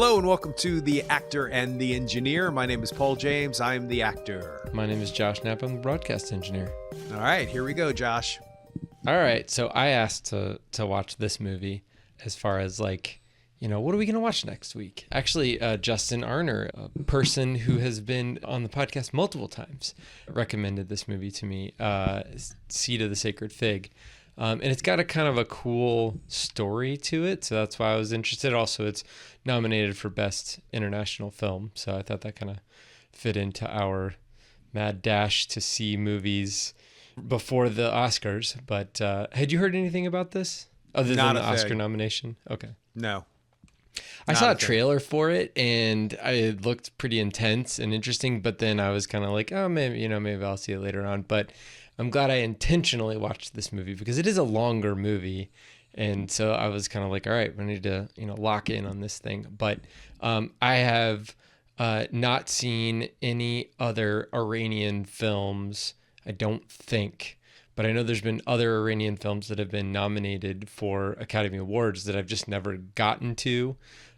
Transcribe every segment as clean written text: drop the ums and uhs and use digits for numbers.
Hello and welcome to The Actor and the Engineer. My name is Paul James. I'm the actor. My name is Josh Knapp. I'm the broadcast engineer. All right, here we go, Josh. All right, so I asked to watch this movie as far as like, what are we going to watch next week? Actually, Justin Arner, a person who has been on the podcast multiple times, recommended this movie to me, Seed of the Sacred Fig. And it's got a kind of a cool story to it, so that's why I was interested. Also, it's nominated for Best International Film, so I thought that kind of fit into our mad dash to see movies before the Oscars. But had you heard anything about this other than the Oscar nomination? Okay. No. I saw a trailer for it, and it looked pretty intense and interesting, but then I was kind of like, oh, maybe I'll see it later on. But I'm glad I intentionally watched this movie because it is a longer movie. And so I was kind of like, all right, we need to, lock in on this thing. But I have not seen any other Iranian films, I don't think. But I know there's been other Iranian films that have been nominated for Academy Awards that I've just never gotten to.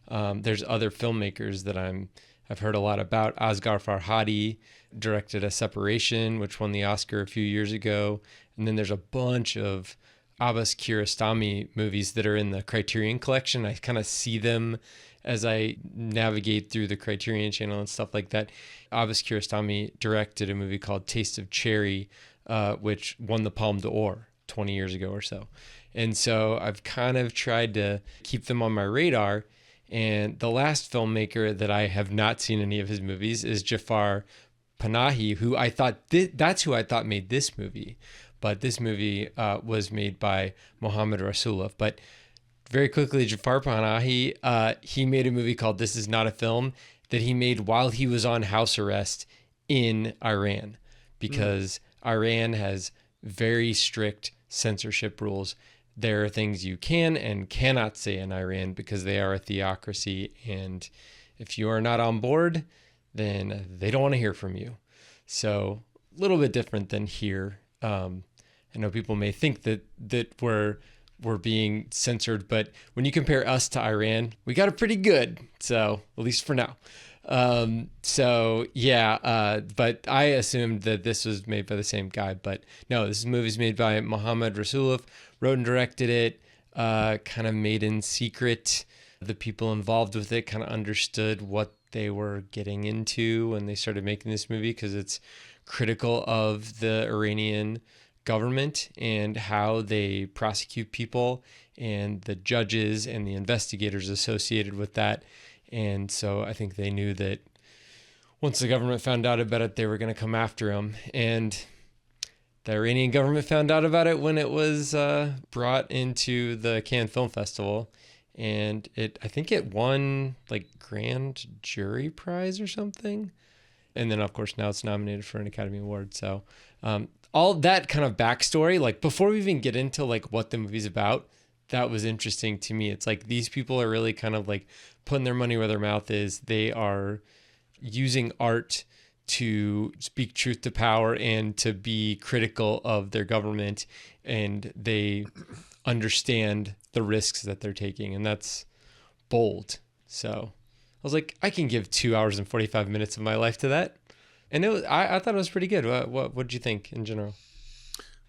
There's other filmmakers that I've heard a lot about. Asghar Farhadi directed A Separation, which won the Oscar a few years ago. And then there's a bunch of Abbas Kiarostami movies that are in the Criterion Collection. I kind of see them as I navigate through the Criterion channel and stuff like that. Abbas Kiarostami directed a movie called Taste of Cherry, which won the Palme d'Or 20 years ago or so. And so I've kind of tried to keep them on my radar. And the last filmmaker that I have not seen any of his movies is Jafar Panahi, who I thought that's who I thought made this movie. But this movie was made by Mohammad Rasulov. But very quickly, Jafar Panahi, he made a movie called This Is Not a Film that he made while he was on house arrest in Iran, because Iran has very strict censorship rules. There are things you can and cannot say in Iran because they are a theocracy. And if you are not on board, then they don't want to hear from you. So a little bit different than here. I know people may think that we're being censored, but when you compare us to Iran, we got it pretty good. So at least for now. But I assumed that this was made by the same guy, but no, this movie's made by Mohammad Rasulov, wrote and directed it, kind of made in secret. The people involved with it kind of understood what they were getting into when they started making this movie, because it's critical of the Iranian government and how they prosecute people and the judges and the investigators associated with that. And so I think they knew that once the government found out about it, they were going to come after them. And the Iranian government found out about it when it was brought into the Cannes Film Festival. And I think it won like Grand Jury Prize or something. And then, of course, now it's nominated for an Academy Award. So all that kind of backstory, like before we even get into like what the movie's about, that was interesting to me. It's like these people are really kind of like putting their money where their mouth is. They are using art to speak truth to power and to be critical of their government. And they understand the risks that they're taking. And that's bold. So I was like, I can give 2 hours and 45 minutes of my life to that. And I thought it was pretty good. What did you think in general?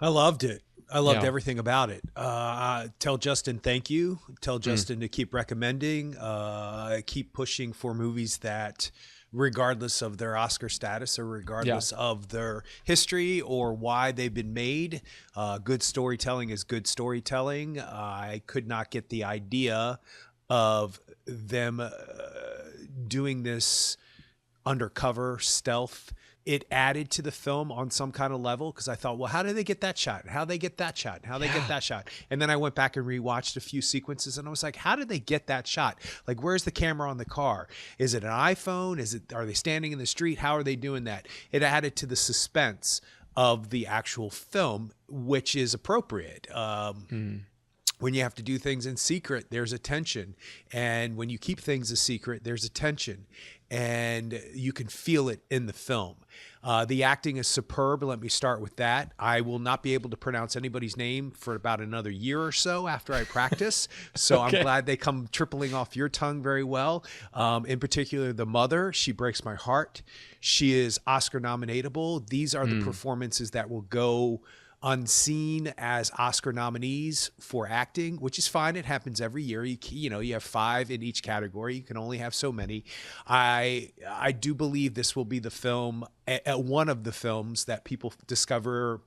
I loved it. I loved everything about it. Tell Justin thank you. Tell Justin to keep recommending, keep pushing for movies that, regardless of their Oscar status or regardless of their history or why they've been made, good storytelling is good storytelling. I could not get the idea of them doing this undercover stealth. It added to the film on some kind of level, because I thought, well, how did they get that shot? How they get that shot? How they get that shot? And then I went back and rewatched a few sequences, and I was like, how did they get that shot? Like, where's the camera on the car? Is it an iPhone? Are they standing in the street? How are they doing that? It added to the suspense of the actual film, which is appropriate. When you have to do things in secret, there's a tension. And when you keep things a secret, there's a tension. And you can feel it in the film. The acting is superb. Let me start with that. I will not be able to pronounce anybody's name for about another year or so after I practice. So okay. I'm glad they come tripling off your tongue very well. In particular, the mother, she breaks my heart. She is Oscar nominatable. These are the performances that will go unseen as Oscar nominees for acting, which is fine. It happens every year. You have 5 in each category. You can only have so many. I do believe this will be the film, one of the films that people discover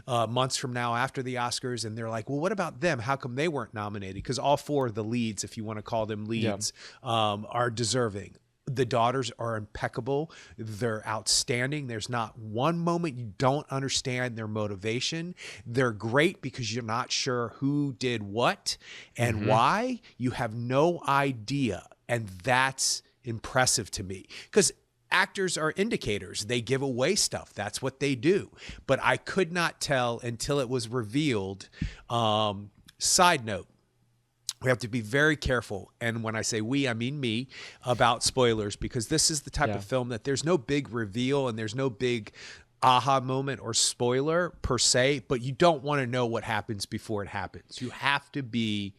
months from now after the Oscars, and they're like, well, what about them? How come they weren't nominated? Because all 4 of the leads, if you want to call them leads, are deserving. The daughters are impeccable. They're outstanding. There's not one moment you don't understand their motivation. They're great because you're not sure who did what and why. You have no idea. And that's impressive to me, because actors are indicators. They give away stuff. That's what they do. But I could not tell until it was revealed. Side note. We have to be very careful, and when I say we, I mean me, about spoilers, because this is the type of film that there's no big reveal and there's no big aha moment or spoiler per se, but you don't want to know what happens before it happens. You have to be,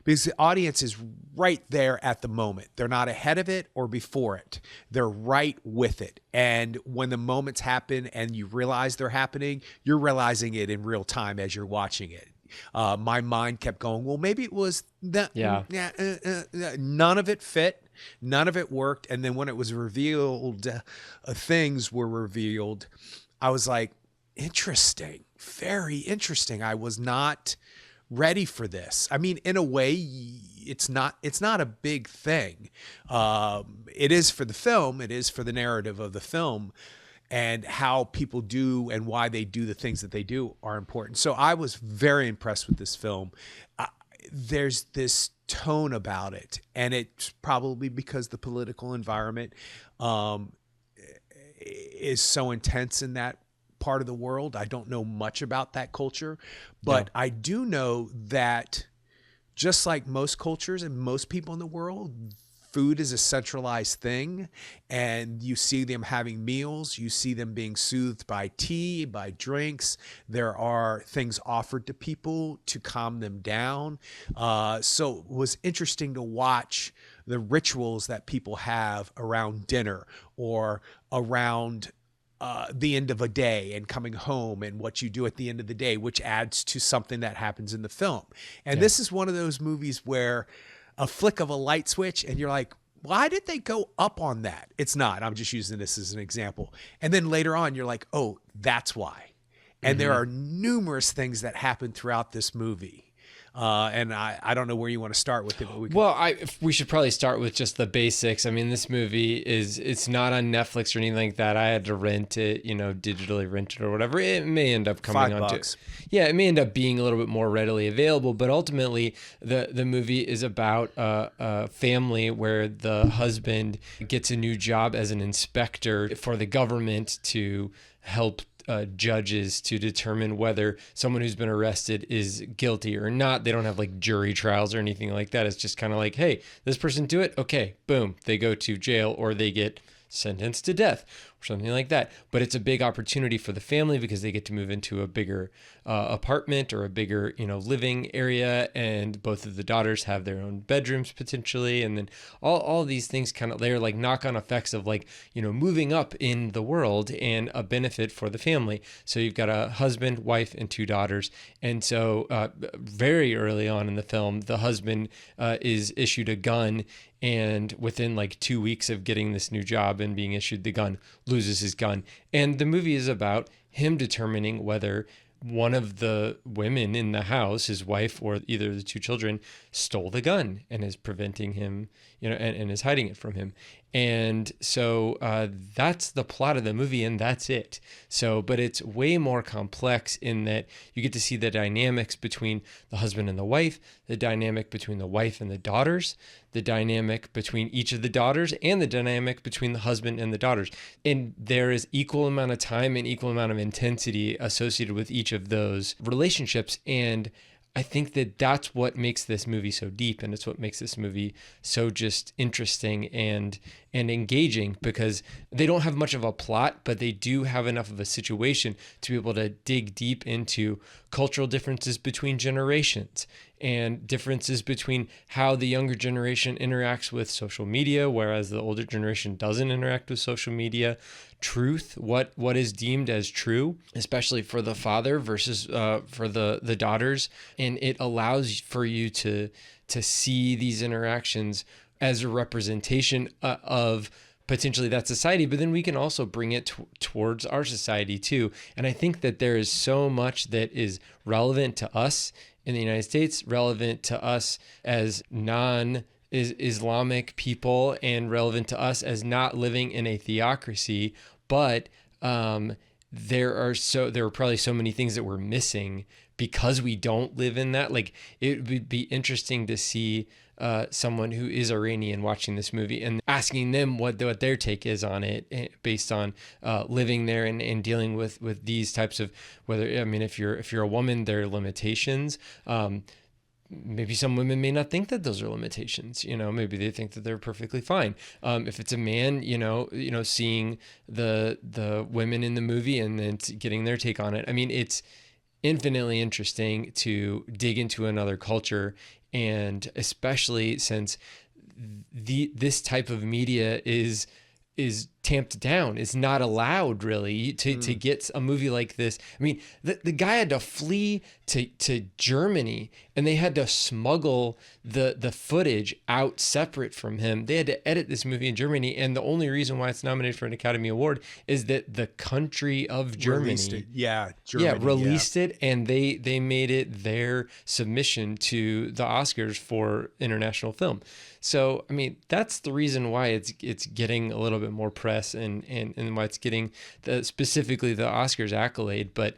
because the audience is right there at the moment. They're not ahead of it or before it. They're right with it. And when the moments happen and you realize they're happening, you're realizing it in real time as you're watching it. My mind kept going, well, maybe it was that. None of it fit. None of it worked. And then when it was revealed, things were revealed. I was like, interesting, very interesting. I was not ready for this. I mean, in a way, it's not a big thing. It is for the film. It is for the narrative of the film. And how people do and why they do the things that they do are important. So I was very impressed with this film. There's this tone about it, and it's probably because the political environment is so intense in that part of the world. I don't know much about that culture, but I do know that just like most cultures and most people in the world, food is a centralized thing, and you see them having meals. You see them being soothed by tea, by drinks. There are things offered to people to calm them down. So it was interesting to watch the rituals that people have around dinner or around the end of a day and coming home and what you do at the end of the day, which adds to something that happens in the film. And this is one of those movies where a flick of a light switch and you're like, why did they go up on that? It's not. I'm just using this as an example. And then later on, you're like, oh, that's why. And there are numerous things that happen throughout this movie. And I don't know where you want to start with it. But we should probably start with just the basics. I mean, this movie it's not on Netflix or anything like that. I had to rent it, digitally rent it or whatever. It may end up coming on $5. It may end up being a little bit more readily available, but ultimately the movie is about a family where the husband gets a new job as an inspector for the government to help judges to determine whether someone who's been arrested is guilty or not. They don't have like jury trials or anything like that. It's just kind of like, hey, this person do it. Okay, boom. They go to jail or they get sentenced to death or something like that. But it's a big opportunity for the family because they get to move into a bigger apartment or a bigger, living area. And both of the daughters have their own bedrooms potentially. And then all these things they're like knock-on effects of like, moving up in the world and a benefit for the family. So you've got a husband, wife, and 2 daughters. And so very early on in the film, the husband is issued a gun, and within like 2 weeks of getting this new job and being issued the gun, loses his gun. And the movie is about him determining whether one of the women in the house, his wife or either of the 2 children, stole the gun and is preventing him, and is hiding it from him. And so that's the plot of the movie, and that's it. So, but it's way more complex in that you get to see the dynamics between the husband and the wife, the dynamic between the wife and the daughters, the dynamic between each of the daughters, and the dynamic between the husband and the daughters. And there is equal amount of time and equal amount of intensity associated with each of those relationships. And I think that that's what makes this movie so deep, and it's what makes this movie so just interesting and engaging, because they don't have much of a plot, but they do have enough of a situation to be able to dig deep into cultural differences between generations and differences between how the younger generation interacts with social media, whereas the older generation doesn't interact with social media. Truth, what is deemed as true, especially for the father versus for the daughters, and it allows for you to see these interactions as a representation of potentially that society, but then we can also bring it towards our society too. And I think that there is so much that is relevant to us in the United States, relevant to us as non-Islamic people, and relevant to us as not living in a theocracy. But there are probably so many things that we're missing because we don't live in that. Like, it would be interesting to see someone who is Iranian watching this movie and asking them what their take is on it, based on living there and dealing with these types of, if you're a woman, there are limitations. Maybe some women may not think that those are limitations. Maybe they think that they're perfectly fine. If it's a man, seeing the women in the movie and then getting their take on it. I mean, it's infinitely interesting to dig into another culture, and especially since this type of media is tamped down. It's not allowed really to get a movie like this. I mean, the guy had to flee to Germany, and they had to smuggle the footage out separate from him. They had to edit this movie in Germany, and the only reason why it's nominated for an Academy Award is that the country of Germany released it. Released it, and they made it their submission to the Oscars for international film. So, I mean, that's the reason why it's getting a little bit more press and why it's getting specifically the Oscars accolade. But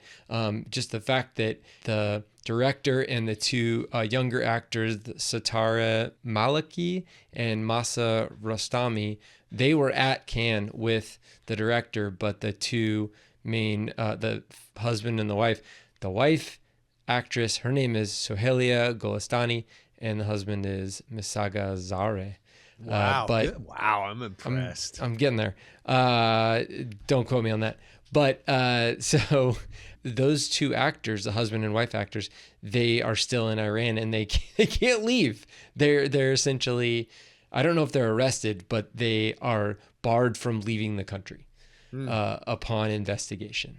just the fact that the director and the two younger actors, Satara Maliki and Masa Rostami, they were at Cannes with the director, but the two main, the husband and the wife actress, her name is Sohelia Golestani, and the husband is Misaga Zare. Wow. Wow. I'm impressed. I'm getting there. Don't quote me on that. But so those two actors, the husband and wife actors, they are still in Iran, and they can't leave. They're essentially, I don't know if they're arrested, but they are barred from leaving the country upon investigation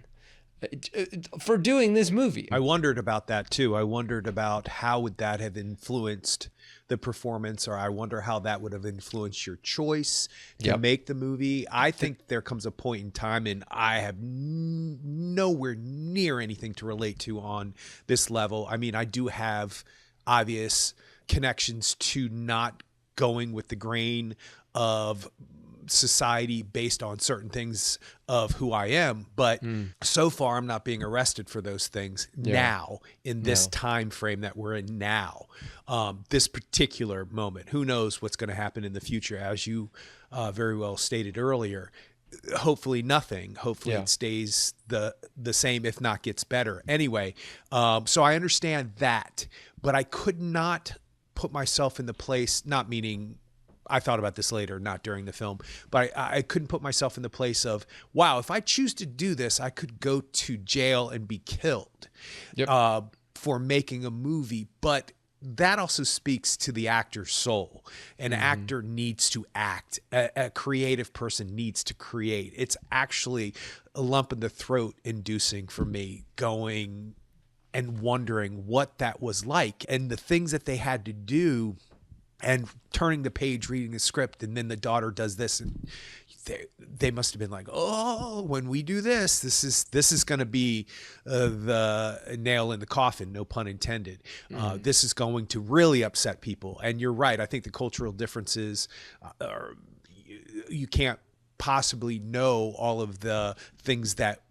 for doing this movie. I wondered about that too. I wondered about how would that have influenced the performance, or I wonder how that would have influenced your choice to make the movie. I think there comes a point in time, and I have nowhere near anything to relate to on this level. I mean, I do have obvious connections to not going with the grain of society based on certain things of who I am, but so far I'm not being arrested for those things now in this time frame that we're in now. This particular moment, who knows what's going to happen in the future, as you very well stated earlier. Hopefully nothing. Hopefully it stays the same, if not gets better. Anyway, so I understand that, but I could not put myself in the place, not meaning I thought about this later, not during the film, but I couldn't put myself in the place of, wow, if I choose to do this, I could go to jail and be killed for making a movie. But that also speaks to the actor's soul. An actor needs to act. A creative person needs to create. It's actually a lump in the throat inducing for me, going and wondering what that was like and the things that they had to do, and turning the page, reading the script, and then the daughter does this, and they must have been like, oh, when we do this is going to be the nail in the coffin, no pun intended. This is going to really upset people. And you're right. I think the cultural differences you can't possibly know all of the things that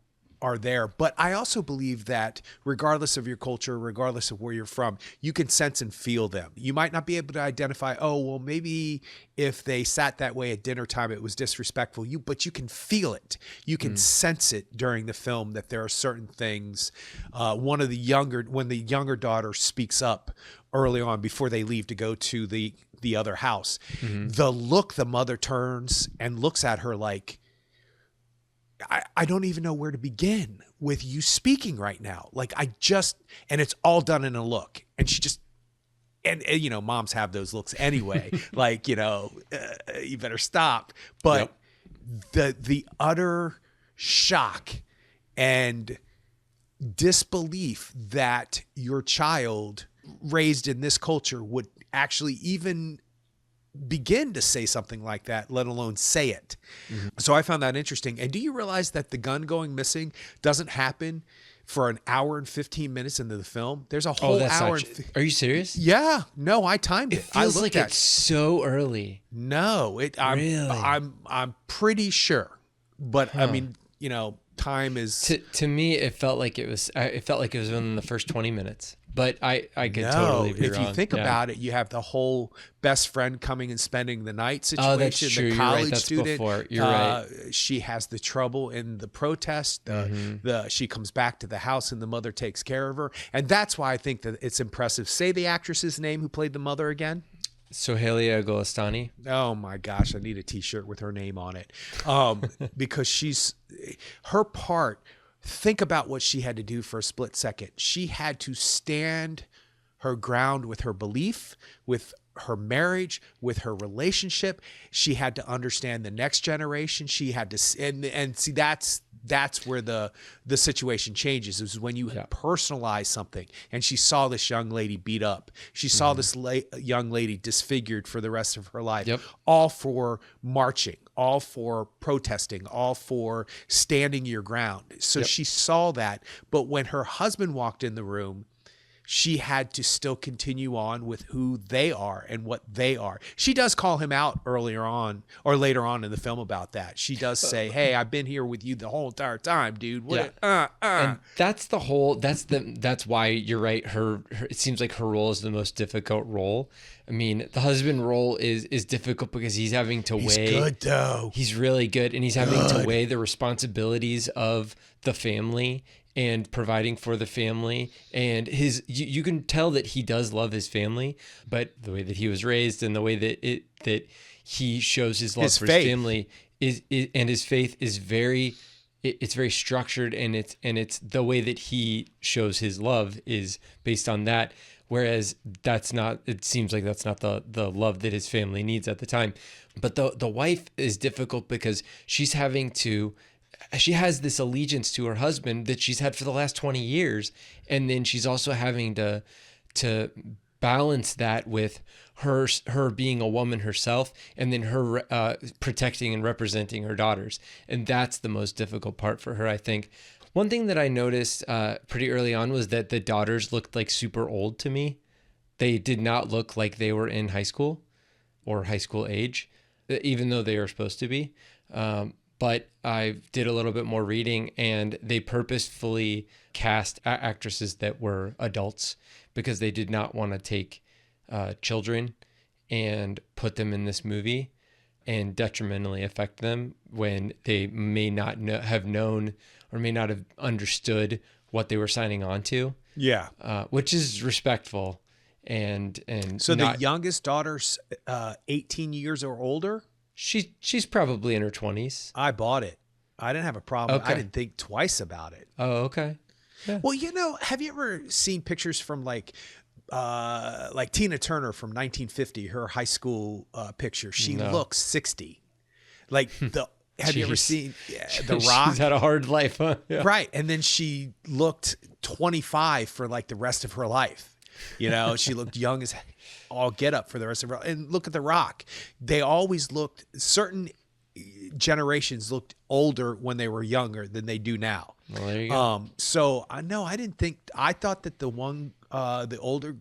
are there. But I also believe that regardless of your culture, regardless of where you're from, you can sense and feel them. You might not be able to identify, oh, well, maybe if they sat that way at dinner time, it was disrespectful. But you can feel it. You can sense it during the film that there are certain things. When the younger daughter speaks up early on before they leave to go to the other house, the look the mother turns and looks at her like, I don't even know where to begin with you speaking right now. Like and it's all done in a look. And she just, and you know, moms have those looks anyway, like, you know, you better stop. But the utter shock and disbelief that your child raised in this culture would actually even begin to say something like that, let alone say it. So I found that interesting. And do you realize that the gun going missing doesn't happen for an hour and 15 minutes into the film? There's a whole hour. Are you serious? Yeah. No, I timed it. It feels like it's so early. No, Really? I'm pretty sure. But I mean, you know, time is to me. It felt like it was within the first 20 minutes. But I could totally be wrong. If you think about it, you have the whole best friend coming and spending the night situation. Oh, that's true. The college You're right. That's student. Before. You're right. She has the trouble in the protest. She comes back to the house and the mother takes care of her. And that's why I think that it's impressive. Say the actress's name who played the mother again. Sohaila Golestani. Oh my gosh, I need a t-shirt with her name on it. Because her part. Think about what she had to do for a split second. She had to stand her ground with her belief, with her marriage, with her relationship. She had to understand the next generation. She had to, and see, that's where the situation changes, is when you personalize something. And she saw this young lady beat up. She saw this young lady disfigured for the rest of her life, all for marching, all for protesting, all for standing your ground. So she saw that. But when her husband walked in the room, she had to still continue on with who they are and what they are. She does call him out earlier on or later on in the film about that. She does say, hey, I've been here with you the whole entire time, dude. And that's why you're right. Her it seems like her role is the most difficult role. I mean, the husband role is difficult because he's having to weigh. He's good though. He's really good. And he's having to weigh the responsibilities of the family and providing for the family, and you can tell that he does love his family, but the way that he was raised and the way that he shows his love for his family is and his faith is very structured, and it's the way that he shows his love is based on that. Whereas it seems like that's not the love that his family needs at the time. But the wife is difficult because she has this allegiance to her husband that she's had for the last 20 years. And then she's also having to balance that with her being a woman herself, and then her protecting and representing her daughters. And that's the most difficult part for her, I think. One thing that I noticed pretty early on was that the daughters looked like super old to me. They did not look like they were in high school or high school age, even though they are supposed to be. But I did a little bit more reading, and they purposefully cast actresses that were adults because they did not want to take children and put them in this movie and detrimentally affect them when they may not have known or may not have understood what they were signing on to. Yeah. Which is respectful. And so the youngest daughter's 18 years or older? She's probably in her 20s. I bought it. I didn't have a problem. Okay. I didn't think twice about it. Oh, okay. Yeah. Well, you know, have you ever seen pictures from like Tina Turner from 1950, her high school picture? She looks 60. Like have you ever seen The Rock? She's had a hard life, huh? Yeah. Right. And then she looked 25 for like the rest of her life. You know, she looked young as all get up for the rest of her life. And look at The Rock. They always looked, certain generations looked older when they were younger than they do now. Well, there you go. So I thought that the older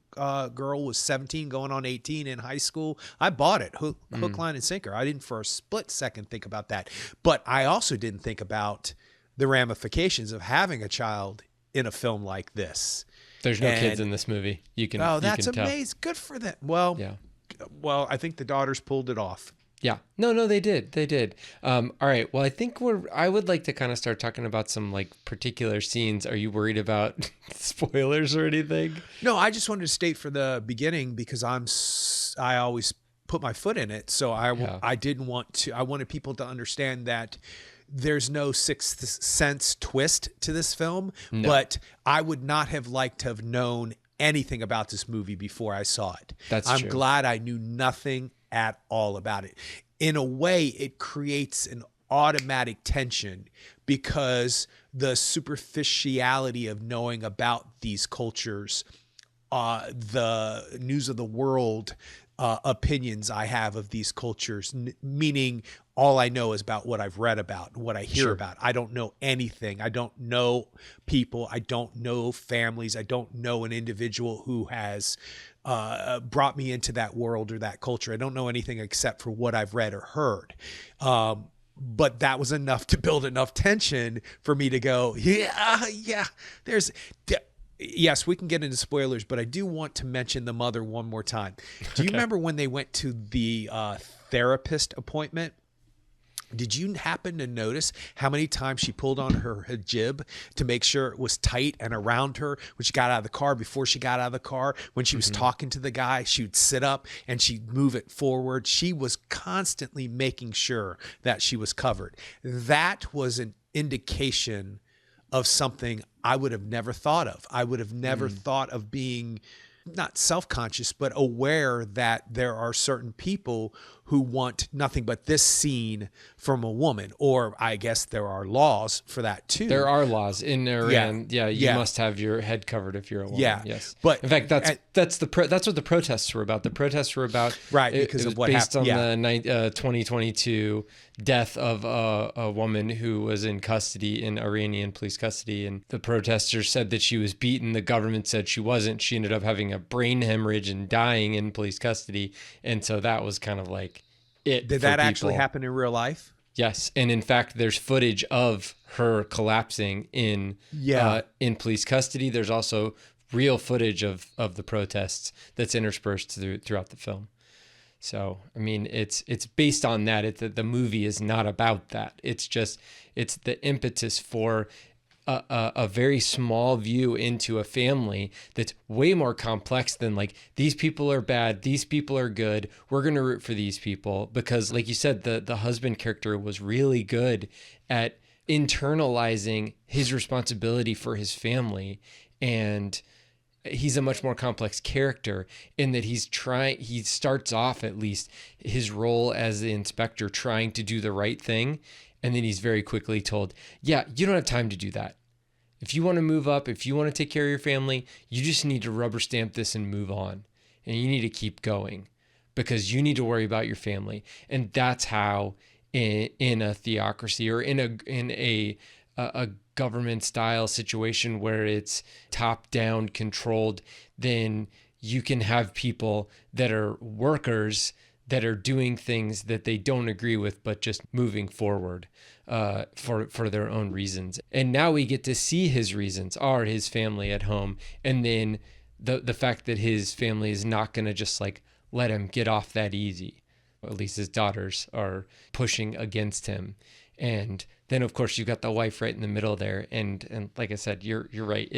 girl was 17 going on 18 in high school. I bought it hook, line and sinker. I didn't for a split second think about that. But I also didn't think about the ramifications of having a child in a film like this. There's no kids in this movie. You can. Oh, that's amazing. Tell. Good for them. Well, yeah. Well, I think the daughters pulled it off. Yeah. No, they did. They did. All right. Well, I think I would like to kind of start talking about some like particular scenes. Are you worried about spoilers or anything? No, I just wanted to state for the beginning because I always put my foot in it. So I didn't want to, I wanted people to understand that there's no Sixth Sense twist to this film, but I would not have liked to have known anything about this movie before I saw it. I'm glad I knew nothing at all about it. In a way, it creates an automatic tension because the superficiality of knowing about these cultures, the news of the world opinions I have of these cultures, meaning all I know is about what I've read about, what I hear about. I don't know anything. I don't know people. I don't know families. I don't know an individual who has brought me into that world or that culture. I don't know anything except for what I've read or heard. But that was enough to build enough tension for me to go, yes, we can get into spoilers, but I do want to mention the mother one more time. Do you remember when they went to the therapist appointment? Did you happen to notice how many times she pulled on her hijab to make sure it was tight and around her when she got out of the car, before she got out of the car, when she was talking to the guy, she would sit up and she'd move it forward. She was constantly making sure that she was covered. That was an indication of something I would have never thought of. I would have never thought of being not self-conscious, but aware that there are certain people who want nothing but this scene from a woman, or I guess there are laws for that too. There are laws in Iran. You must have your head covered if you're a woman. Yes, but in fact, that's what the protests were about. The protests were about because of what based happened. On the 2022 death of a woman who was in custody, in Iranian police custody, and the protesters said that she was beaten. The government said she wasn't. She ended up having a brain hemorrhage and dying in police custody, and so that was kind of like it. Did that actually happen in real life? Yes, and in fact, there's footage of her collapsing in police custody. There's also real footage of the protests that's interspersed throughout the film. So, I mean, it's based on that. The movie is not about that. It's the impetus for a very small view into a family that's way more complex than like, these people are bad, these people are good, we're going to root for these people. Because like you said, the husband character was really good at internalizing his responsibility for his family, and he's a much more complex character in that he starts off, at least his role as the inspector, trying to do the right thing. And then he's very quickly told, you don't have time to do that. If you want to move up, if you want to take care of your family, you just need to rubber stamp this and move on. And you need to keep going because you need to worry about your family. And that's how in a theocracy or in a government style situation where it's top down controlled, then you can have people that are workers that are doing things that they don't agree with, but just moving forward for their own reasons. And now we get to see his reasons are his family at home. And then the fact that his family is not going to just like let him get off that easy. At least his daughters are pushing against him. And then of course you've got the wife right in the middle there. And like I said, you're right.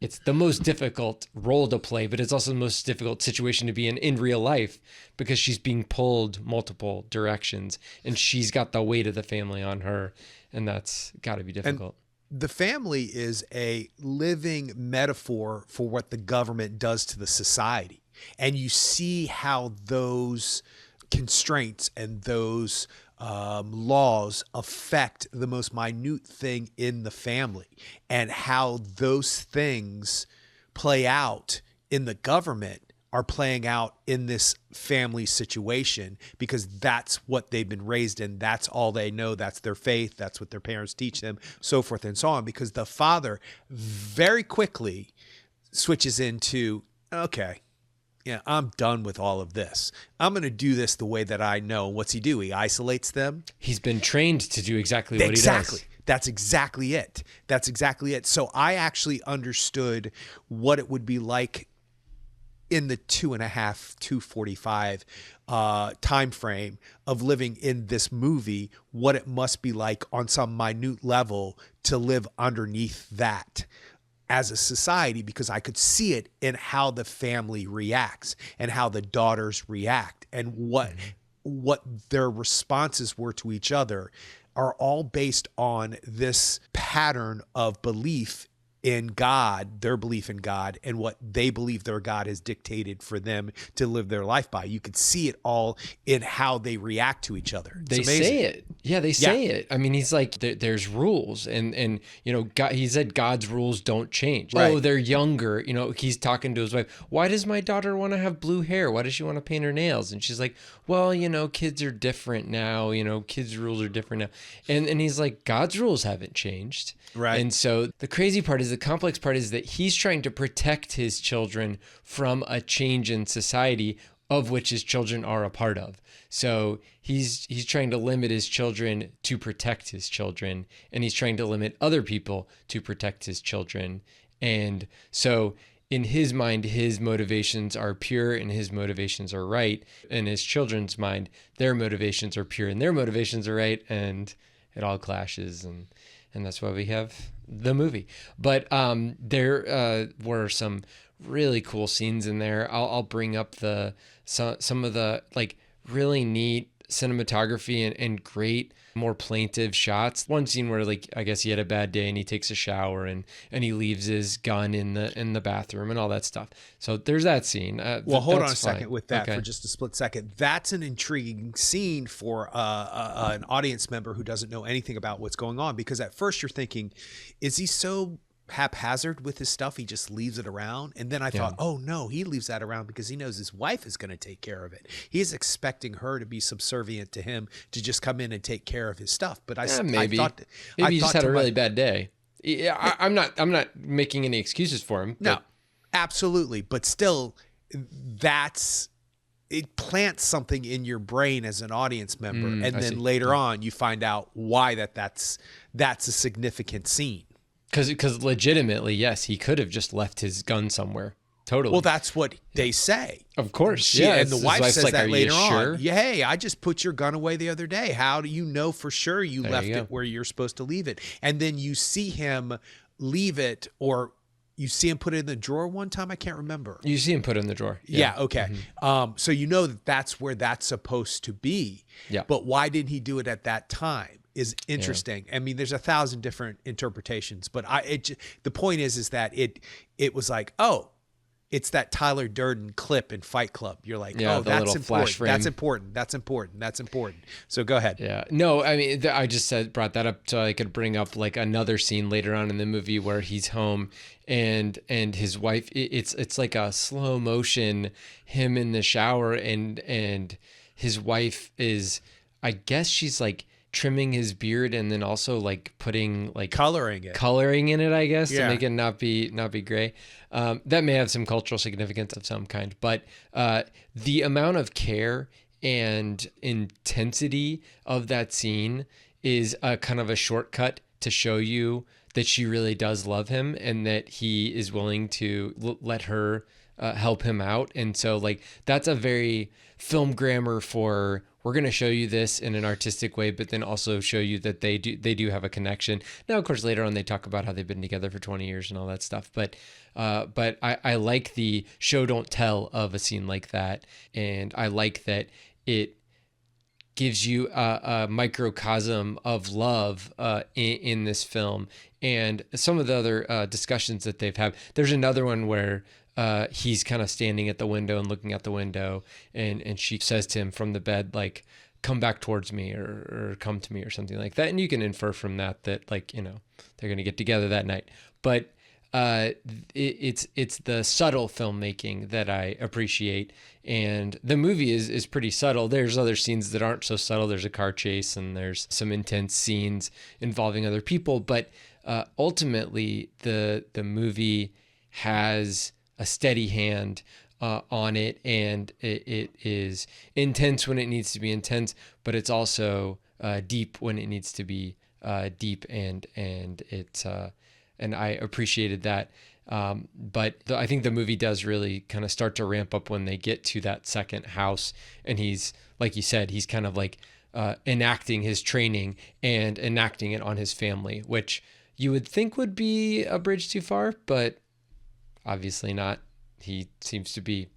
It's the most difficult role to play, but it's also the most difficult situation to be in real life because she's being pulled multiple directions and she's got the weight of the family on her. And that's got to be difficult. And the family is a living metaphor for what the government does to the society. And you see how those constraints and those laws affect the most minute thing in the family, and how those things play out in the government are playing out in this family situation, because that's what they've been raised in. That's all they know. That's their faith. That's what their parents teach them, so forth and so on. Because the father very quickly switches into, okay, I'm done with all of this. I'm going to do this the way that I know. What's he do? He isolates them. He's been trained to do exactly what he does. That's exactly it. That's exactly it. So I actually understood what it would be like in the 2.5, 2:45 time frame of living in this movie, what it must be like on some minute level to live underneath that as a society, because I could see it in how the family reacts and how the daughters react and what their responses were to each other are all based on this pattern of belief in God, their belief in God, and what they believe their God has dictated for them to live their life by. You could see it all in how they react to each other. They say it. Yeah, they say it. I mean, he's like, there's rules. And you know, God, he said God's rules don't change. Right. Oh, they're younger. You know, he's talking to his wife. Why does my daughter want to have blue hair? Why does she want to paint her nails? And she's like, well, you know, kids are different now. You know, kids' rules are different now. And he's like, God's rules haven't changed. Right. And so the crazy part is, the complex part is that he's trying to protect his children from a change in society of which his children are a part of. So he's trying to limit his children to protect his children, and he's trying to limit other people to protect his children. And so in his mind, his motivations are pure and his motivations are right. In his children's mind, their motivations are pure and their motivations are right, and it all clashes, and that's why we have the movie. But there were some really cool scenes in there. I'll bring up some of the like really neat cinematography and great, more plaintive shots. One scene where, like, I guess he had a bad day and he takes a shower and he leaves his gun in the bathroom and all that stuff. So there's that scene. Well, hold on a second with that for just a split second. That's an intriguing scene for an audience member who doesn't know anything about what's going on, because at first you're thinking, is he so haphazard with his stuff, he just leaves it around? And then I thought, oh no, he leaves that around because he knows his wife is going to take care of it. He's expecting her to be subservient to him, to just come in and take care of his stuff. But maybe he just had a really bad day. Yeah, I'm not making any excuses for him. No, absolutely. But still, it plants something in your brain as an audience member. And then later on you find out why that's a significant scene. Because legitimately, yes, he could have just left his gun somewhere. Totally. Well, that's what they say. Of course. And the wife says that later on. Yeah, hey, I just put your gun away the other day. How do you know for sure you left it where you're supposed to leave it? And then you see him leave it, or you see him put it in the drawer one time. I can't remember. You see him put it in the drawer. Yeah. Okay. Mm-hmm. So you know that's where that's supposed to be. Yeah. But why didn't he do it at that time? Is interesting. I mean, there's 1,000 different interpretations, but the point is that it was like, oh, it's that Tyler Durden clip in Fight Club. You're like, oh, that's important. That's important. That's important. That's important. So go ahead. Yeah. No, I mean, I just brought that up so I could bring up like another scene later on in the movie where he's home and his wife. It's like a slow motion, him in the shower, and his wife is, I guess she's like trimming his beard and then also like putting like coloring in it, I guess, to make it not be gray. That may have some cultural significance of some kind, but the amount of care and intensity of that scene is a kind of a shortcut to show you that she really does love him and that he is willing to let her help him out. And so like that's a very film grammar for, we're going to show you this in an artistic way, but then also show you that they do have a connection. Now, of course, later on they talk about how they've been together for 20 years and all that stuff. But I like the show don't tell of a scene like that, and I like that it gives you a microcosm of love in this film. And some of the other discussions that they've had. There's another one where he's kind of standing at the window and looking out the window, and she says to him from the bed, like, come back towards me or come to me or something like that. And you can infer from that like, you know, they're going to get together that night. But it's the subtle filmmaking that I appreciate. And the movie is pretty subtle. There's other scenes that aren't so subtle. There's a car chase and there's some intense scenes involving other people. But ultimately, the movie has a steady hand on it, and it is intense when it needs to be intense, but it's also deep when it needs to be deep, and it's and I appreciated that. I think the movie does really kind of start to ramp up when they get to that second house, and he's, like you said, he's kind of like enacting his training and enacting it on his family, which you would think would be a bridge too far, but obviously not. He seems to be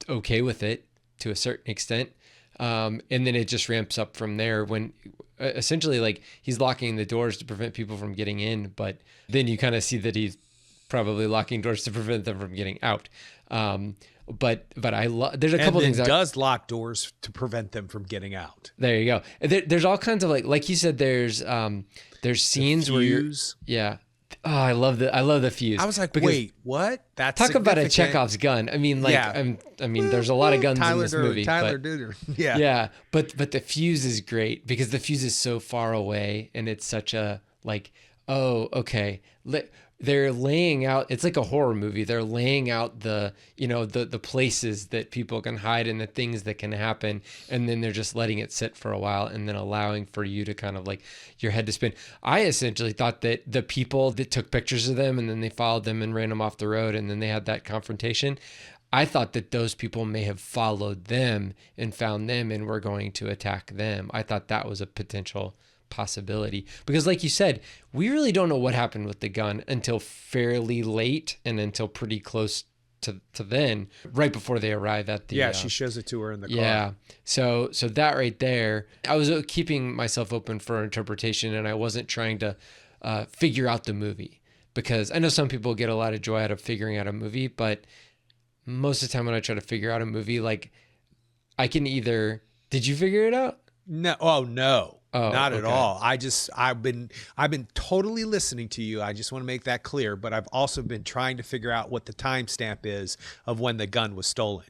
okay with it to a certain extent. And then it just ramps up from there when essentially like he's locking the doors to prevent people from getting in, but then you kind of see that he's probably locking doors to prevent them from getting out. But I love, there's a couple things that does lock doors to prevent them from getting out. There you go. There's all kinds of like you said, there's scenes where yeah. Oh, I love the fuse. I was like, wait, what? That's talk about a Chekhov's gun. I mean, like, yeah. I mean, there's a lot of guns in this movie. Tyler Durden. Yeah. Yeah. But the fuse is great because the fuse is so far away, and it's such a like, oh, okay. They're laying out, it's like a horror movie. They're laying out the places that people can hide and the things that can happen. And then they're just letting it sit for a while and then allowing for you to kind of like your head to spin. I essentially thought that the people that took pictures of them and then they followed them and ran them off the road and then they had that confrontation, I thought that those people may have followed them and found them and were going to attack them. I thought that was a potential possibility because, like you said, we really don't know what happened with the gun until fairly late and until pretty close to then, right before they arrive at the she shows it to her in the car. Yeah, so that right there, I was keeping myself open for interpretation, and I wasn't trying to figure out the movie, because I know some people get a lot of joy out of figuring out a movie, but most of the time when I try to figure out a movie, like I can either, did you figure it out? No. Oh no. Oh, not at all. I've been totally listening to you. I just want to make that clear, but I've also been trying to figure out what the timestamp is of when the gun was stolen.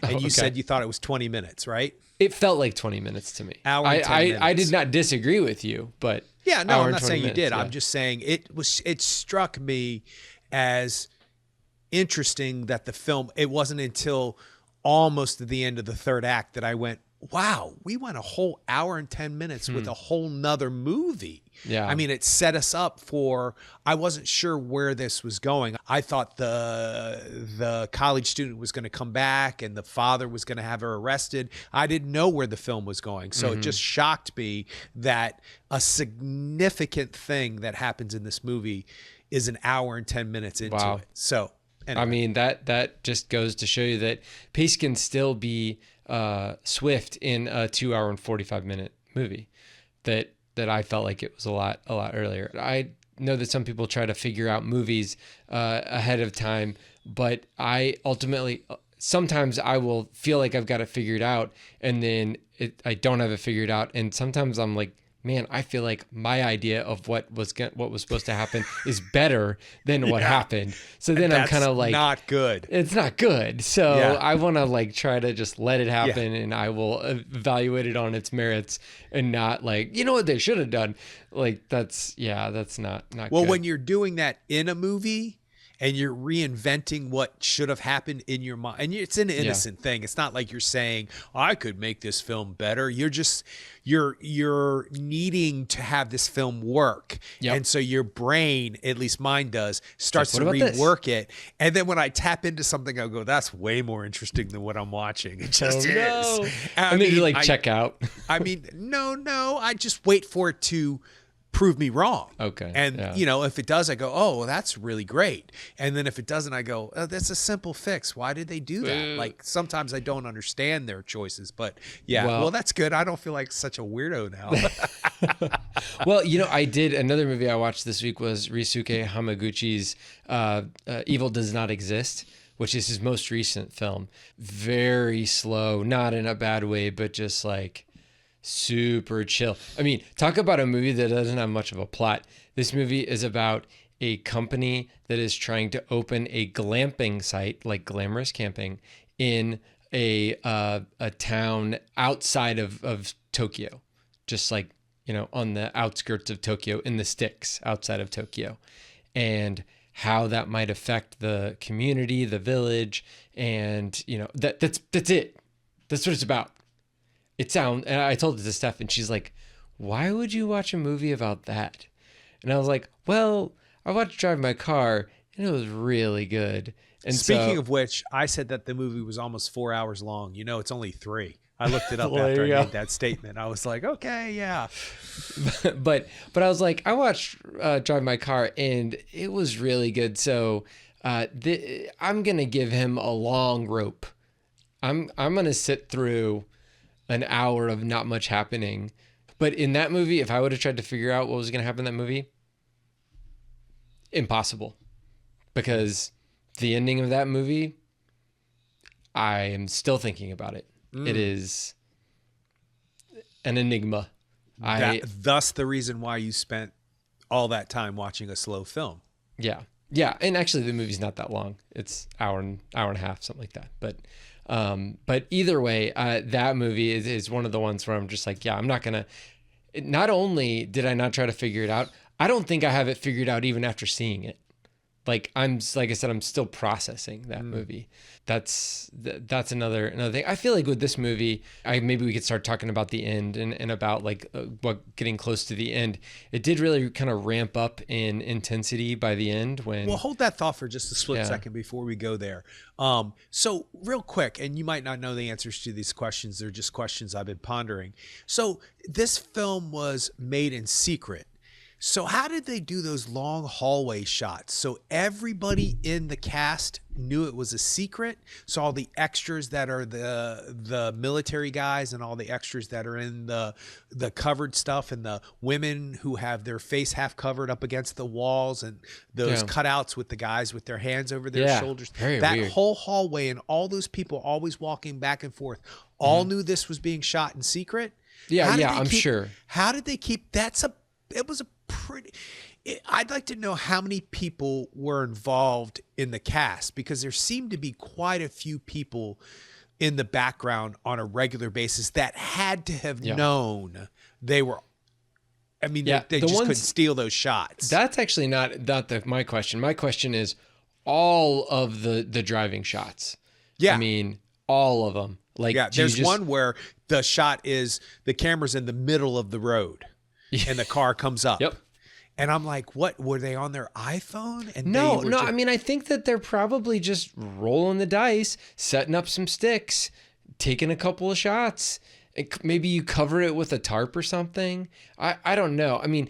And you said you thought it was 20 minutes, right? It felt like 20 minutes to me. Hour and 10 minutes. I did not disagree with you, but yeah, no, I'm not saying you did. Yeah. I'm just saying it struck me as interesting that the film, it wasn't until almost at the end of the third act that I went, wow, we went a whole hour and 10 minutes with a whole nother movie. Yeah. I mean, it set us up for, I wasn't sure where this was going. I thought the college student was going to come back and the father was going to have her arrested. I didn't know where the film was going. So it just shocked me that a significant thing that happens in this movie is an hour and 10 minutes into it. So anyway. I mean, that just goes to show you that pace can still be swift in a 2 hour and 45 minute movie that I felt like it was a lot earlier. I know that some people try to figure out movies ahead of time, but I ultimately, sometimes I will feel like I've got it figured out and then I don't have it figured out. And sometimes I'm like, man, I feel like my idea of what was supposed to happen is better than what happened. So then I'm kind of like, not good. It's not good. So I want to like try to just let it happen and I will evaluate it on its merits and not like, you know what they should have done. Like that's not good. Well, when you're doing that in a movie and you're reinventing what should have happened in your mind, and it's an innocent thing. It's not like you're saying, I could make this film better. You're just, you're needing to have this film work. Yep. And so your brain, at least mine does, starts to rework it. And then when I tap into something, I'll go, that's way more interesting than what I'm watching. It just is. And then you like check out. I mean, no, I just wait for it to prove me wrong. Okay. And if it does, I go, oh, well, that's really great. And then if it doesn't, I go, oh, that's a simple fix. Why did they do that? Like sometimes I don't understand their choices, but well, that's good. I don't feel like such a weirdo now. Well, I did, another movie I watched this week was Ryusuke Hamaguchi's Evil Does Not Exist, which is his most recent film. Very slow, not in a bad way, but just like super chill. I mean, talk about a movie that doesn't have much of a plot. This movie is about a company that is trying to open a glamping site, like glamorous camping, in a town outside of Tokyo, just like, on the outskirts of Tokyo, in the sticks outside of Tokyo, and how that might affect the community, the village, and that's it. That's what it's about. And I told it to Steph, and she's like, why would you watch a movie about that? And I was like, well, I watched Drive My Car and it was really good. And speaking of which, I said that the movie was almost 4 hours long. It's only 3. I looked it up Well, after I there you made that statement. I was like, okay, yeah. but I was like, I watched Drive My Car and it was really good. So I'm gonna give him a long rope. I'm gonna sit through an hour of not much happening. But in that movie, if I would have tried to figure out what was gonna happen in that movie, impossible. Because the ending of that movie, I am still thinking about it. It is an enigma. Thus the reason why you spent all that time watching a slow film. Yeah. Yeah. And actually the movie's not that long. It's hour and a half, something like that. But either way, that movie is one of the ones where I'm just like, yeah, I'm not going to, not only did I not try to figure it out, I don't think I have it figured out even after seeing it. Like I said, I'm still processing that movie. That's another thing. I feel like with this movie, maybe we could start talking about the end and about like what getting close to the end. It did really kind of ramp up in intensity by the end when. Well, hold that thought for just a split second before we go there. So real quick, and you might not know the answers to these questions. They're just questions I've been pondering. So this film was made in secret. So how did they do those long hallway shots? So everybody in the cast knew it was a secret. So all the extras that are the military guys and all the extras that are in the covered stuff and the women who have their face half covered up against the walls and those cutouts with the guys with their hands over their shoulders. That weird. Whole hallway and all those people always walking back and forth all knew this was being shot in secret. I'm sure. How did they keep it was a pretty. I'd like to know how many people were involved in the cast because there seemed to be quite a few people in the background on a regular basis that had to have known they were. I mean, they just couldn't steal those shots. That's actually not my question. My question is all of the driving shots. Yeah, I mean all of them. Like, there's one where the shot is the camera's in the middle of the road. And the car comes up. Yep. And I'm like, what? Were they on their iPhone? And no. I mean, I think that they're probably just rolling the dice, setting up some sticks, taking a couple of shots. Maybe you cover it with a tarp or something. I don't know. I mean,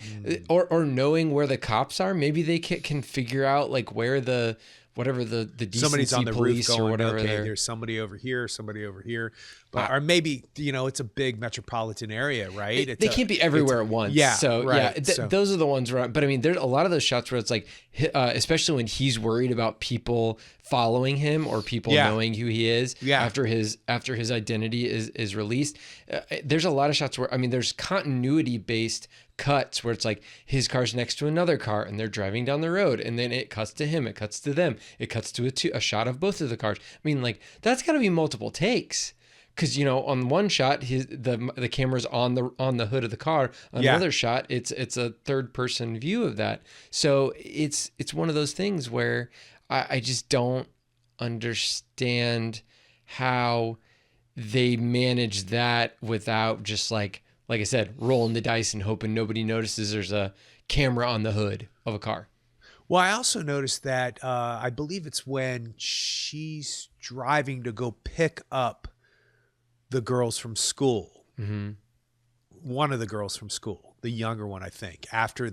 or knowing where the cops are. Maybe they can figure out like where the decency somebody's on the police roof going, or whatever. Okay, there's somebody over here. But, or maybe, it's a big metropolitan area, right? They can't be everywhere at once. Yeah. So, right. Those are the ones where, but I mean, there's a lot of those shots where it's like, especially when he's worried about people following him or people knowing who he is after his identity is released. There's a lot of shots where, I mean, there's continuity based cuts where it's like his car's next to another car and they're driving down the road and then it cuts to him, it cuts to them, it cuts to a shot of both of the cars. I mean, like that's got to be multiple takes. Because on one shot, the camera's on the hood of the car. On another shot, it's a third person view of that. So it's one of those things where I just don't understand how they manage that without just like I said, rolling the dice and hoping nobody notices there's a camera on the hood of a car. Well, I also noticed that I believe it's when she's driving to go pick up the girls from school. Mm-hmm. One of the girls from school, the younger one, I think, after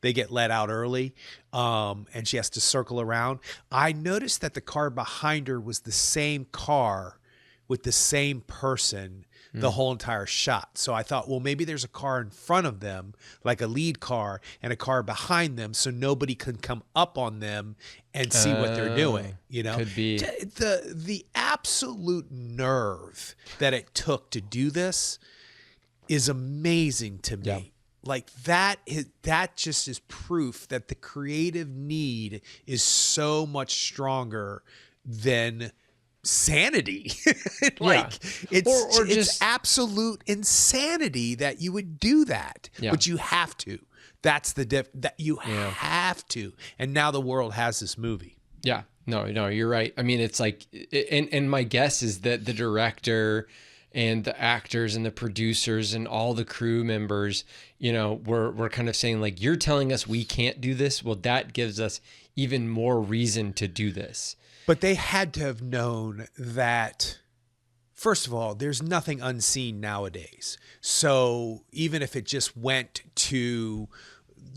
they get let out early, and she has to circle around. I noticed that the car behind her was the same car with the same person the whole entire shot. So I thought, well, maybe there's a car in front of them, like a lead car, and a car behind them, so nobody can come up on them and see what they're doing. Could be the absolute nerve that it took to do this is amazing to me. Yeah. Like that just is proof that the creative need is so much stronger than sanity. It's just absolute insanity that you would do that, but you have to. That's that you have to. And now the world has this movie. Yeah, no, you're right. I mean, it's like, and my guess is that the director and the actors and the producers and all the crew members, you know, were kind of saying like, you're telling us we can't do this. Well, that gives us even more reason to do this. But they had to have known that, first of all, there's nothing unseen nowadays. So even if it just went to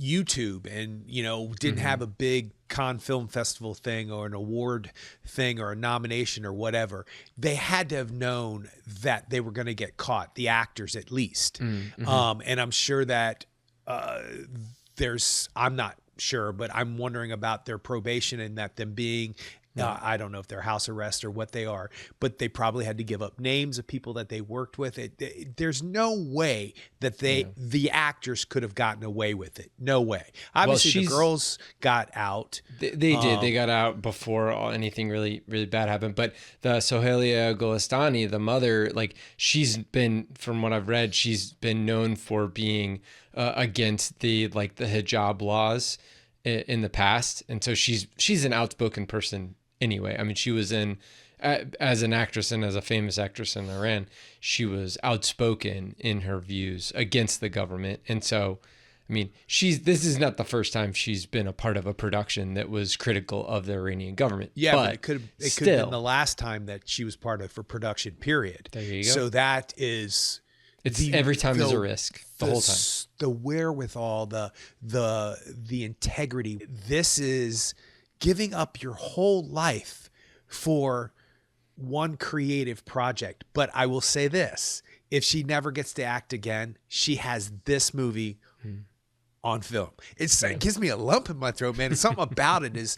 YouTube and, you know, didn't have a big Cannes Film Festival thing or an award thing or a nomination or whatever, they had to have known that they were going to get caught, the actors at least. And I'm sure that I'm not sure, but I'm wondering about their probation and that them being I don't know if they're house arrest or what they are, but they probably had to give up names of people that they worked with. There's no way that the actors could have gotten away with it. No way. Obviously, the girls got out. They did. They got out before anything really, really bad happened. But the Sohaila Golestani, the mother, like she's been, from what I've read, she's been known for being against the hijab laws in the past, and so she's an outspoken person. Anyway, I mean, she was as an actress and as a famous actress in Iran, she was outspoken in her views against the government. And so, I mean, this is not the first time she's been a part of a production that was critical of the Iranian government. Yeah, but it could have been the last time that she was part of a production, period. There you go. So that is... every time is a risk, the whole time. The wherewithal, the integrity. This is giving up your whole life for one creative project. But I will say this, if she never gets to act again, she has this movie on film. It gives me a lump in my throat, man. Something about it is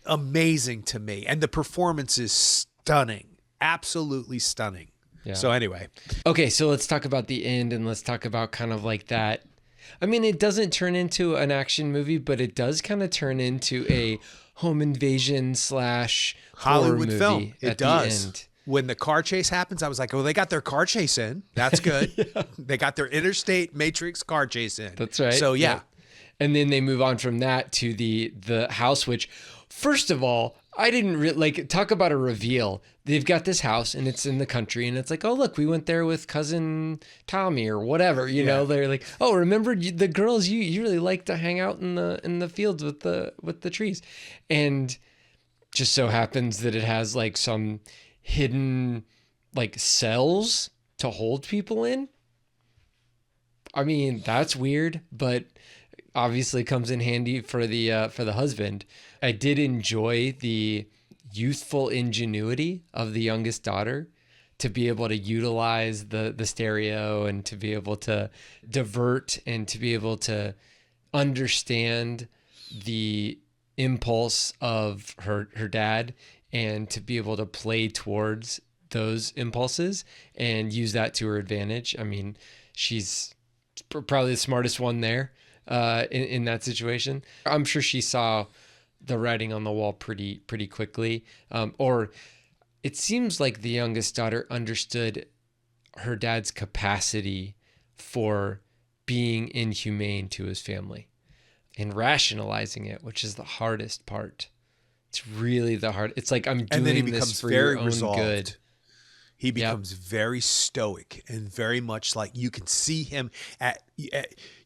amazing to me. And the performance is stunning, absolutely stunning. Yeah. So anyway. Okay, so let's talk about the end, and let's talk about kind of like that. I mean, it doesn't turn into an action movie, but it does kind of turn into a home invasion / Hollywood movie film. It does. The end. When the car chase happens, I was like, oh, they got their car chase in. That's good. Yeah. They got their interstate matrix car chase in. That's right. So yeah. And then they move on from that to the house, which, first of all, I didn't talk about a reveal. They've got this house and it's in the country, and it's like, oh, look, we went there with cousin Tommy or whatever, you know. They're like, oh, remember the girls you really like to hang out in the fields with the trees. And just so happens that it has like some hidden like cells to hold people in. I mean, that's weird, but obviously comes in handy for the husband. I did enjoy the youthful ingenuity of the youngest daughter to be able to utilize the stereo and to be able to divert and to be able to understand the impulse of her dad and to be able to play towards those impulses and use that to her advantage. I mean, she's probably the smartest one there in that situation. I'm sure she saw the writing on the wall pretty quickly. Or it seems like the youngest daughter understood her dad's capacity for being inhumane to his family and rationalizing it, which is the hardest part. It's really the hard. It's like, I'm doing this for your own good. He becomes very stoic and very much like you can see him at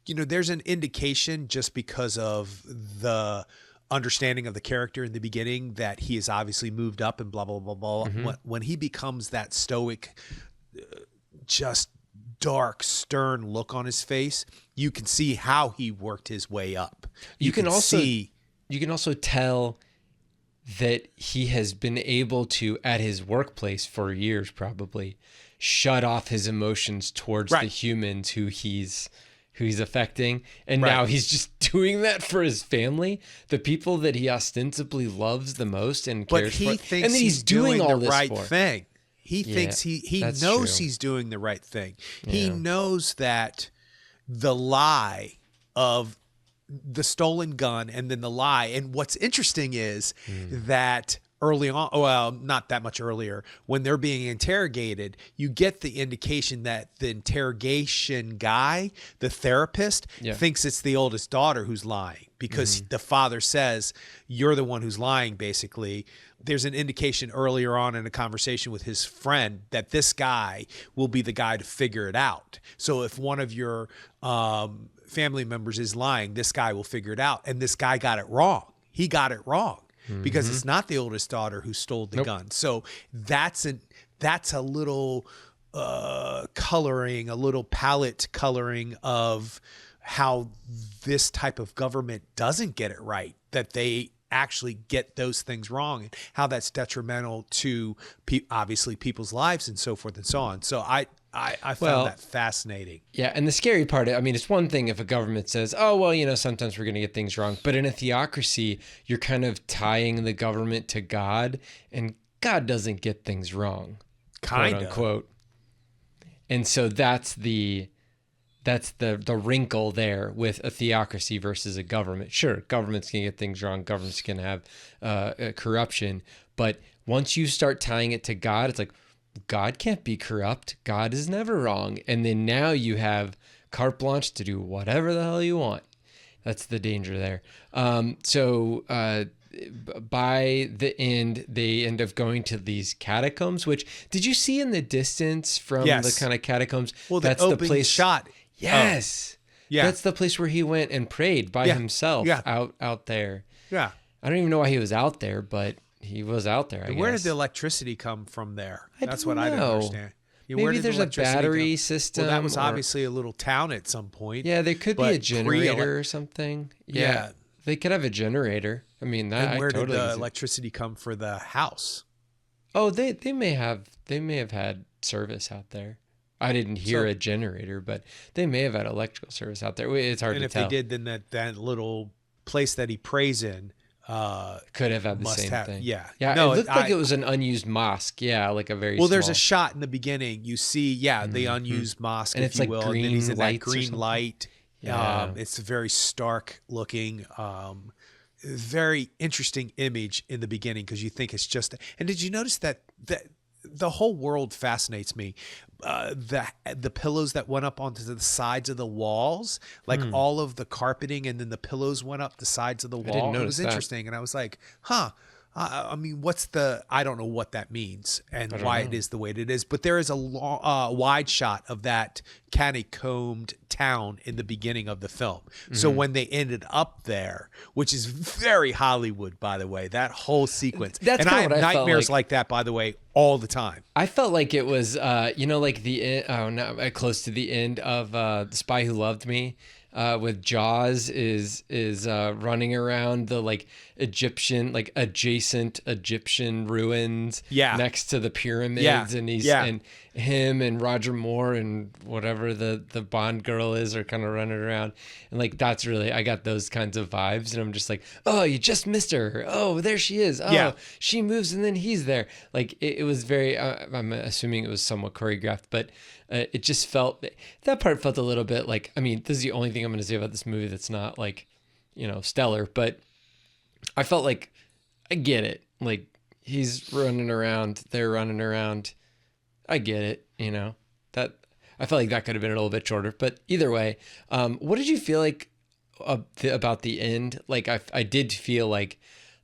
there's an indication just because of the understanding of the character in the beginning that he is obviously moved up and blah, blah, blah, blah. Mm-hmm. When he becomes that stoic, just dark, stern look on his face, you can see how he worked his way up. You can also tell that he has been able to, at his workplace for years probably, shut off his emotions towards the humans who he's affecting. And now he's just doing that for his family, the people that he ostensibly loves the most and cares for. But he thinks and he's doing all the right thing. He thinks he knows he's doing the right thing. Yeah. He knows that the lie of the stolen gun and then the lie. And what's interesting is that early on, well, not that much earlier, when they're being interrogated, you get the indication that the interrogation guy, the therapist, thinks it's the oldest daughter who's lying because the father says, you're the one who's lying, basically. There's an indication earlier on in a conversation with his friend that this guy will be the guy to figure it out. So if one of your family members is lying, this guy will figure it out. And this guy got it wrong. He got it wrong. Because it's not the oldest daughter who stole the gun. So that's a little coloring, a little palette coloring of how this type of government doesn't get it right, that they actually get those things wrong, and how that's detrimental to obviously people's lives and so forth and so on. So I found that fascinating. Yeah, and the scary part, I mean, it's one thing if a government says, oh, well, you know, sometimes we're going to get things wrong. But in a theocracy, you're kind of tying the government to God, and God doesn't get things wrong, quote unquote. And so that's the wrinkle there with a theocracy versus a government. Sure, government's going to get things wrong. Government's going to have corruption. But once you start tying it to God, it's like, God can't be corrupt. God is never wrong. And then now you have carte blanche to do whatever the hell you want. That's the danger there. So by the end, they end up going to these catacombs, which did you see in the distance from the kind of catacombs? Well, that's the place shot. Yes. Yeah. That's the place where he went and prayed by himself out there. Yeah. I don't even know why he was out there, but he was out there, I guess. Where did the electricity come from there? That's what I don't understand. Maybe there's a battery system. Well, that was obviously a little town at some point. Yeah, there could be a generator or something. Yeah. They could have a generator. I mean, that. And where did the electricity come for the house? Oh, they may have had service out there. I didn't hear a generator, but they may have had electrical service out there. It's hard to tell. And if they did, then that little place that he prays in could have had the same thing. Yeah. No, it looked like it was an unused mosque. Yeah, like a very there's a shot in the beginning. You see, the unused mosque, and if it's you like will, and then he's in that green light. Yeah. It's a very stark looking, very interesting image in the beginning because you think it's just. And did you notice that the whole world fascinates me? The pillows that went up onto the sides of the walls, like all of the carpeting, and then the pillows went up the sides of the wall. It was interesting, and I was like, huh. I mean, I don't know what that means and why it is the way it is, but there is a wide shot of that catacombed town in the beginning of the film. So when they ended up there, which is very Hollywood, by the way, that whole sequence. And I have nightmares like that, by the way, all the time. I felt like it was, like close to the end of The Spy Who Loved Me. With Jaws is running around the like adjacent Egyptian ruins next to the pyramids, and he's and him and Roger Moore and whatever the Bond girl is are kind of running around, and like that's really, I got those kinds of vibes, and I'm just like, oh, you just missed her, oh, there she is, oh, she moves and then he's there. Like it was very I'm assuming it was somewhat choreographed, but it just felt, that part felt a little bit like, I mean, this is the only thing I'm going to say about this movie that's not like, stellar, but I felt like I get it. Like he's running around, they're running around. I get it. That I felt like that could have been a little bit shorter, but either way, what did you feel like about the end? Like I did feel like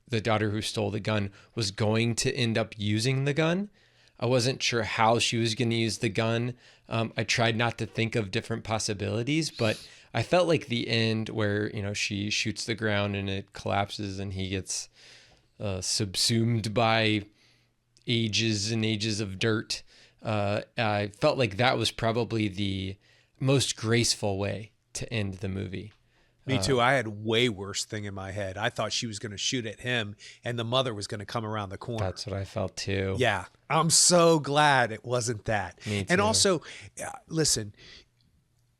the daughter who stole the gun was going to end up using the gun. I wasn't sure how she was going to use the gun. I tried not to think of different possibilities, but I felt like the end where, she shoots the ground and it collapses and he gets subsumed by ages and ages of dirt. I felt like that was probably the most graceful way to end the movie. Me too. I had way worse thing in my head. I thought she was going to shoot at him and the mother was going to come around the corner. That's what I felt too. Yeah. I'm so glad it wasn't that. Me too. And also, listen,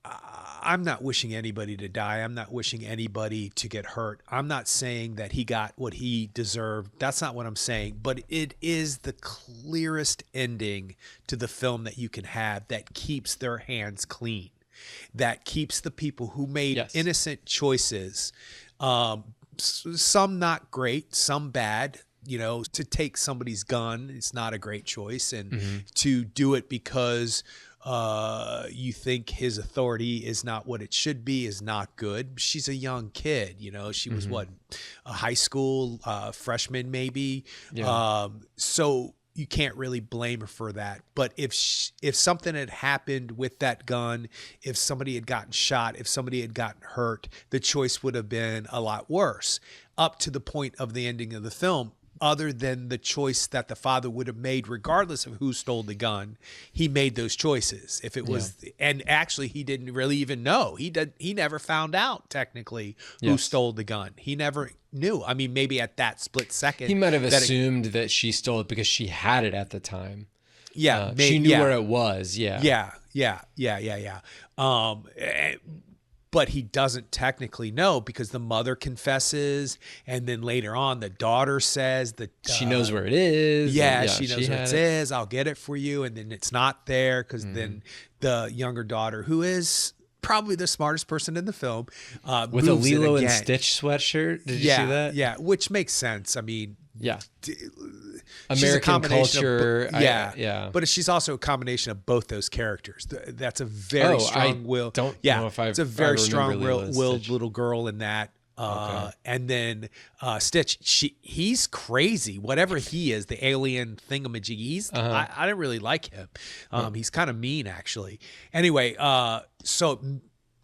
I'm not wishing anybody to die. I'm not wishing anybody to get hurt. I'm not saying that he got what he deserved. That's not what I'm saying. But it is the clearest ending to the film that you can have that keeps their hands clean, that keeps the people who made innocent choices, some not great, some bad, to take somebody's gun is not a great choice, and Mm-hmm. to do it because you think his authority is not what it should be is not good. She's a young kid, she was Mm-hmm. a high school freshman maybe. Yeah. So you can't really blame her for that. But if something had happened with that gun, if somebody had gotten shot, if somebody had gotten hurt, the choice would have been a lot worse, up to the point of the ending of the film. Other than the choice that the father would have made, regardless of who stole the gun, he made those choices. If it was, and actually, he didn't really even know. He never found out technically who stole the gun. He never knew. I mean, maybe at that split second, He might have assumed that she stole it because she had it at the time. Yeah, she knew where it was. Yeah. Yeah. But he doesn't technically know because the mother confesses, and then later on the daughter says that she knows where it is. Yeah, she knows where it is. I'll get it for you, and then it's not there because then the younger daughter, who is probably the smartest person in the film, with a Lilo and Stitch sweatshirt. Did you see that? Yeah, which makes sense. I mean, American culture. But she's also a combination of both those characters. That's a very strong-willed. It's a very strong-willed little girl in that. And then Stitch, he's crazy. Whatever he is, the alien thingamajig. I didn't really like him. He's kind of mean, actually. Anyway, so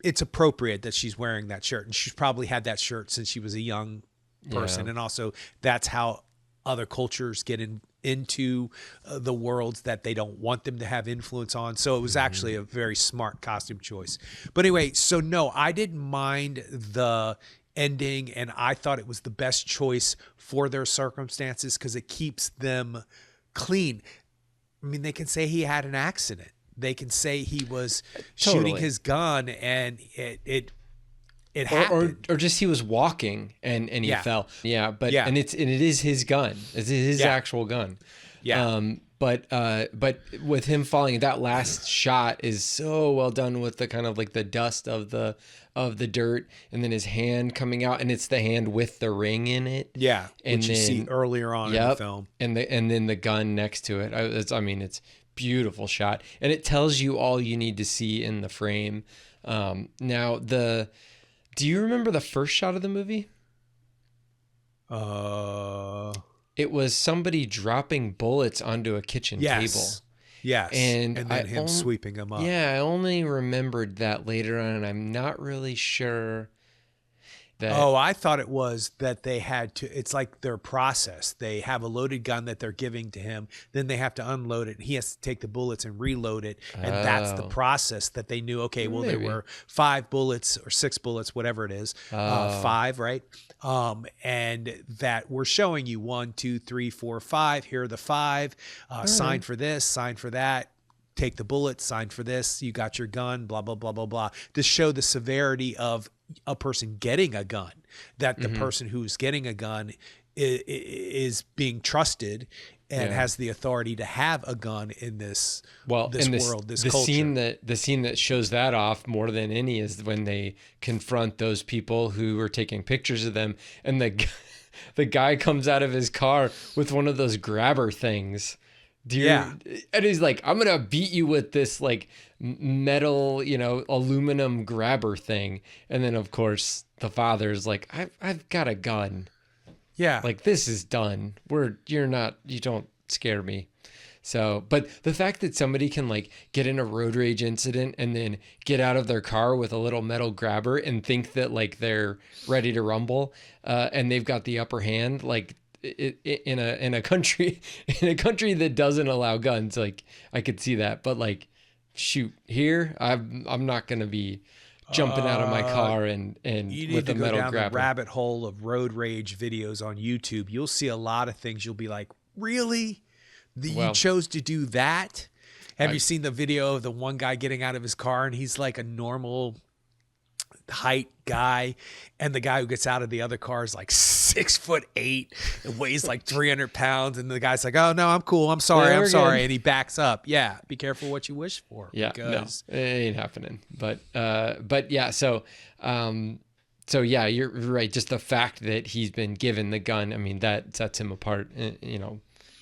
it's appropriate that she's wearing that shirt, and she's probably had that shirt since she was a young person, and also that's how other cultures get into the worlds that they don't want them to have influence on. So it was actually a very smart costume choice. But anyway, so no, I didn't mind the ending, and I thought it was the best choice for their circumstances because it keeps them clean. I mean, they can say he had an accident. They can say he was shooting his gun and it happened. Or just he was walking and he fell. But it is his gun. It's his actual gun. But with him falling, that last shot is so well done with the kind of like the dust of the dirt, and then his hand coming out, and it's the hand with the ring in it. Yeah, and which you see earlier on in the film, and then the gun next to it. It's beautiful shot, and it tells you all you need to see in the frame. Do you remember the first shot of the movie? It was somebody dropping bullets onto a kitchen table. Yes. And then him sweeping them up. Yeah, I only remembered that later on, and I'm not really sure that. Oh, I thought it was that they had to, it's like their process. They have a loaded gun that they're giving to him. Then they have to unload it. And he has to take the bullets and reload it. And that's the process that they knew. Okay, well, there were 5 bullets or 6 bullets, whatever it is. 5, right? And that we're showing you 1, 2, 3, 4, 5. Here are the 5. Sign for this, sign for that. Take the bullet, sign for this. You got your gun, blah, blah, blah, blah, blah. To show the severity of a person getting a gun, that the person who's getting a gun is being trusted and has the authority to have a gun in this world, this culture. The scene that shows that off more than any is when they confront those people who are taking pictures of them, and the guy comes out of his car with one of those grabber things. And he's like, I'm gonna beat you with this like metal, aluminum grabber thing. And then of course the father's like, I've got a gun. Yeah. Like, this is done. You don't scare me. So, but the fact that somebody can like get in a road rage incident and then get out of their car with a little metal grabber and think that like they're ready to rumble, and they've got the upper hand, like, in a country that doesn't allow guns, like, I could see that. But like, shoot, here I'm not gonna be jumping out of my car and you need with to a go metal down grabber. the rabbit hole of road rage videos on YouTube. You'll see a lot of things. You'll be like, really? You chose to do that? Have you seen the video of the one guy getting out of his car and he's like a normal height guy, and the guy who gets out of the other car is like 6'8" and weighs like 300 pounds, and the guy's like, oh no, I'm cool, I'm sorry, and he backs up. Yeah, be careful what you wish for. Yeah, because no, it ain't happening. But yeah, so So yeah, you're right. Just the fact that he's been given the gun, I mean, that sets him apart. You know,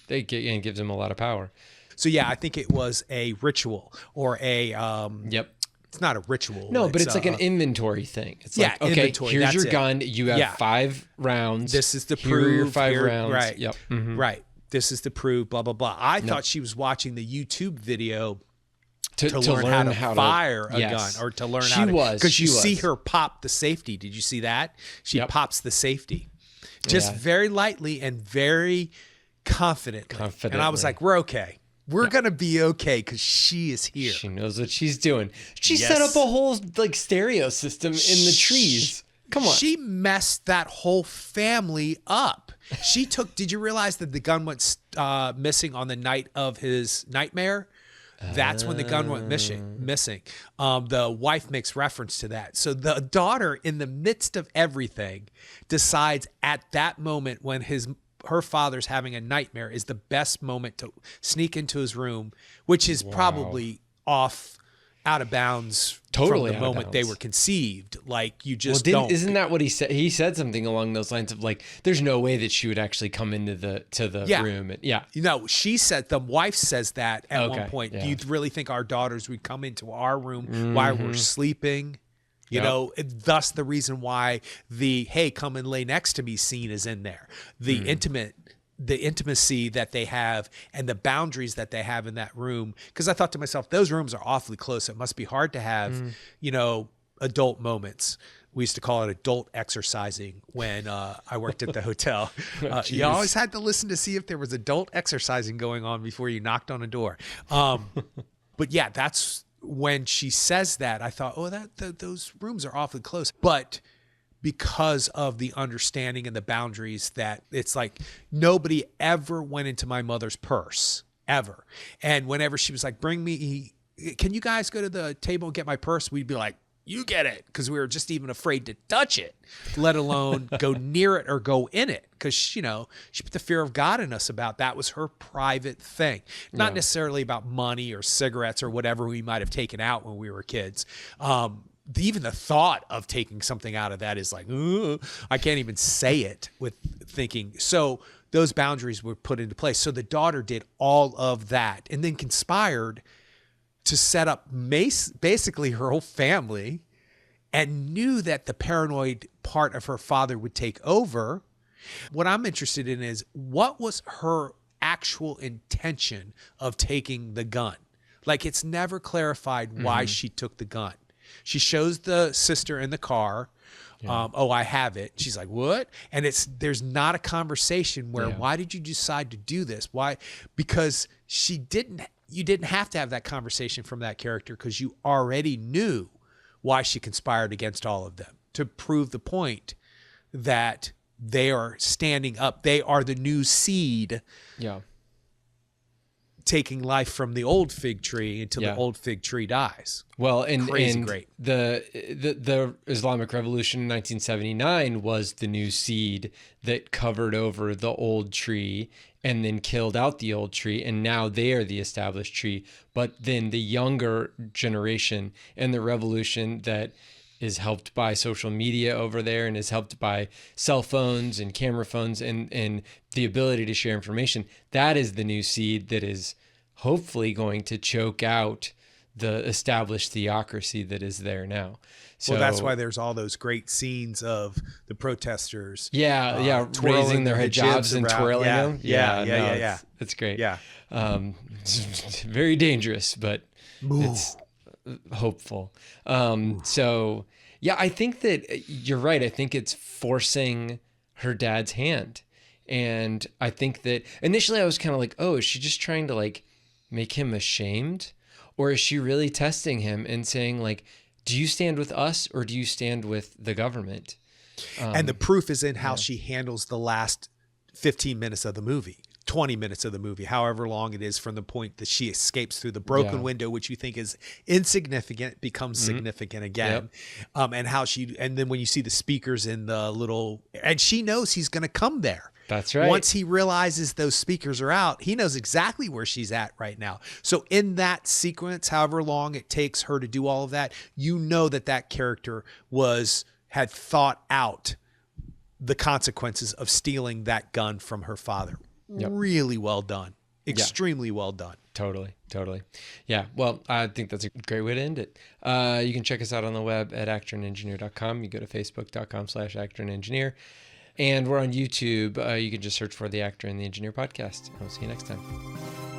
and gives him a lot of power. So yeah, I think it was a ritual or a Yep. It's not a ritual. No, but it's like an inventory thing. It's yeah, like, okay, inventory, here's that's your it. gun. You have Yeah. 5 rounds. This is the Here are your proof. 5 rounds. Right. Yep. Right. This is the proof. Blah blah blah. I thought she was watching the YouTube video to learn how to fire a gun, or to learn how to. Because you see her pop the safety. Did you see that? She pops the safety, just very lightly and very confidently. And I was like, we're okay. We're going to be okay because she is here. She knows what she's doing. She set up a whole like stereo system in the trees. Come on. She messed that whole family up. She took, did you realize that the gun went missing on the night of his nightmare? That's when the gun went missing. The wife makes reference to that. So the daughter, in the midst of everything, decides at that moment when her father's having a nightmare is the best moment to sneak into his room, which is probably out of bounds totally from the moment they were conceived. Like, you just don't. Isn't that what he said? He said something along those lines of like, there's no way that she would actually come into the room. And, You know, she said, the wife says that at one point. Yeah. Do you really think our daughters would come into our room while we're sleeping? You know, thus the reason why the, hey, come and lay next to me scene is in there. The intimacy that they have and the boundaries that they have in that room. Because I thought to myself, those rooms are awfully close. It must be hard to have, you know, adult moments. We used to call it adult exercising when I worked at the hotel. You always had to listen to see if there was adult exercising going on before you knocked on a door. But yeah, that's when she says that, I thought, oh, those rooms are awfully close. But because of the understanding and the boundaries, that it's like nobody ever went into my mother's purse, ever. And whenever she was like, can you guys go to the table and get my purse? We'd be like, you get it. Because we were just even afraid to touch it, let alone go near it or go in it. Because, you know, she put the fear of God in us about that was her private thing. Not necessarily about money or cigarettes or whatever we might have taken out when we were kids. Even the thought of taking something out of that is like, I can't even say it with thinking. So those boundaries were put into place. So the daughter did all of that and then conspired to set up basically her whole family, and knew that the paranoid part of her father would take over. What I'm interested in is, what was her actual intention of taking the gun? Like, it's never clarified why she took the gun. She shows the sister in the car. Oh, I have it. She's like, what? And there's not a conversation where, why did you decide to do this? Why? Because you didn't have to have that conversation from that character, because you already knew why she conspired against all of them, to prove the point that they are standing up. They are the new seed. Yeah. Taking life from the old fig tree until the old fig tree dies. Well, and great. The Islamic Revolution in 1979 was the new seed that covered over the old tree and then killed out the old tree, and now they are the established tree. But then the younger generation and the revolution that is helped by social media over there and is helped by cell phones and camera phones and the ability to share information, that is the new seed that is hopefully going to choke out the established theocracy that is there now. So, well, that's why there's all those great scenes of the protesters. Raising their hijabs and twirling them. Yeah. It's great. Yeah. It's very dangerous, but it's hopeful. So yeah, I think that you're right. I think it's forcing her dad's hand. And I think that initially I was kind of like, oh, is she just trying to like make him ashamed? Or is she really testing him and saying like, do you stand with us or do you stand with the government? And the proof is in how she handles the last 15 minutes of the movie. 20 minutes of the movie, however long it is, from the point that she escapes through the broken window, which you think is insignificant, becomes significant again. And then when you see the speakers in the little, and she knows he's going to come there. That's right. Once he realizes those speakers are out, he knows exactly where she's at right now. So in that sequence, however long it takes her to do all of that, you know that character had thought out the consequences of stealing that gun from her father. Yep. Really well done. Extremely well done. Totally. Yeah. Well, I think that's a great way to end it. You can check us out on the web at actorandengineer.com. You go to facebook.com/actorandengineer. And we're on YouTube. You can just search for the Actor and the Engineer podcast. I'll see you next time.